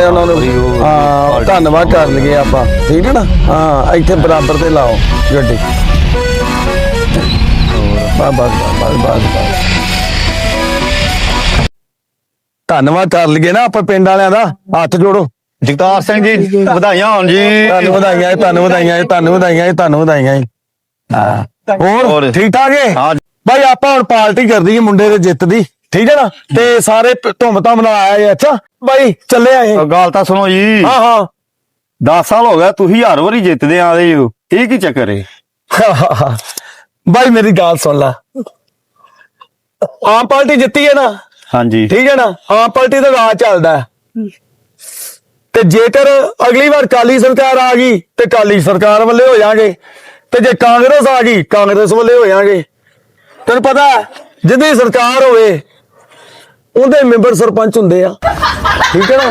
ਉਹਨਾਂ ਨੂੰ ਹਾਂ ਧੰਨਵਾਦ ਕਰ ਲਈਏ ਆਪਾਂ ਠੀਕ ਹੈ ਨਾ ਹਾਂ ਇੱਥੇ ਬਰਾਬਰ ਤੇ ਲਾਓ ਗੱਡੀ ਬਸ ਧੰਨਵਾਦ ਕਰ ਲਈਏ ਨਾ ਆਪਾਂ ਪਿੰਡ ਵਾਲਿਆਂ ਦਾ ਹੱਥ ਜੋੜੋ ਜਗਤਾਰ ਸਿੰਘ ਜੀ ਵਧਾਈਆਂ ਹੋਣ ਜੀ ਤੁਹਾਨੂੰ ਵਧਾਈਆਂ ਤੁਹਾਨੂੰ ਵਧਾਈਆਂ ਤੁਹਾਨੂੰ ਵਧਾਈਆਂ ਤੁਹਾਨੂੰ ਵਧਾਈਆਂ ਹਾਂ ਹੋਰ ਠੀਕ ਠਾਕ ਹੈ ਹਾਂ ਭਾਈ ਆਪਾਂ ਹੁਣ ਪਾਰਟੀ ਕਰਦੀ ਹੈ ਮੁੰਡੇ ਦੇ ਜਿੱਤ ਦੀ ਠੀਕ ਹੈ ਨਾ ਤੇ ਸਾਰੇ ਧੁੰਮ ਧਾਮ ਨਾਲ ਆਇਆ ਹੈ ਅੱਛਾ ਭਾਈ ਚੱਲੇ ਆਏ ਗੱਲ ਤਾਂ ਸੁਣੋ ਜੀ ਹਾਂ ਹਾਂ 10 ਸਾਲ ਹੋ ਗਿਆ ਤੁਸੀਂ ਹਰ ਵਾਰੀ ਜਿੱਤਦੇ ਆਦੇ ਹੋ ਇਹ ਕੀ ਚੱਕਰ ਹੈ ਭਾਈ ਮੇਰੀ ਗੱਲ ਸੁਣ ਲੈ ਆਮ ਪਾਰਟੀ ਜਿੱਤੀ ਹੈ ਨਾ ਹਾਂਜੀ ਠੀਕ ਹੈ ਨਾ ਆਮ ਪਾਰਟੀ ਦਾ ਰਾਜ ਚੱਲਦਾ ਹੈ ਤੇ ਜੇਕਰ ਅਗਲੀ ਵਾਰ ਕਾਲੀ ਸਰਕਾਰ ਆ ਗਈ ਤੇ ਕਾਲੀ ਸਰਕਾਰ ਵੱਲੇ ਹੋ ਜਾਾਂਗੇ ਤੇ ਜੇ ਕਾਂਗਰਸ ਆ ਗਈ ਕਾਂਗਰਸ ਵੱਲੇ ਹੋ ਜਾਾਂਗੇ ਤੈਨੂੰ ਪਤਾ ਜਿਹਦੀ ਸਰਕਾਰ ਹੋਵੇ ਉਹਦੇ ਮੈਂਬਰ ਸਰਪੰਚ ਹੁੰਦੇ ਆ ਠੀਕ ਹੈ ਨਾ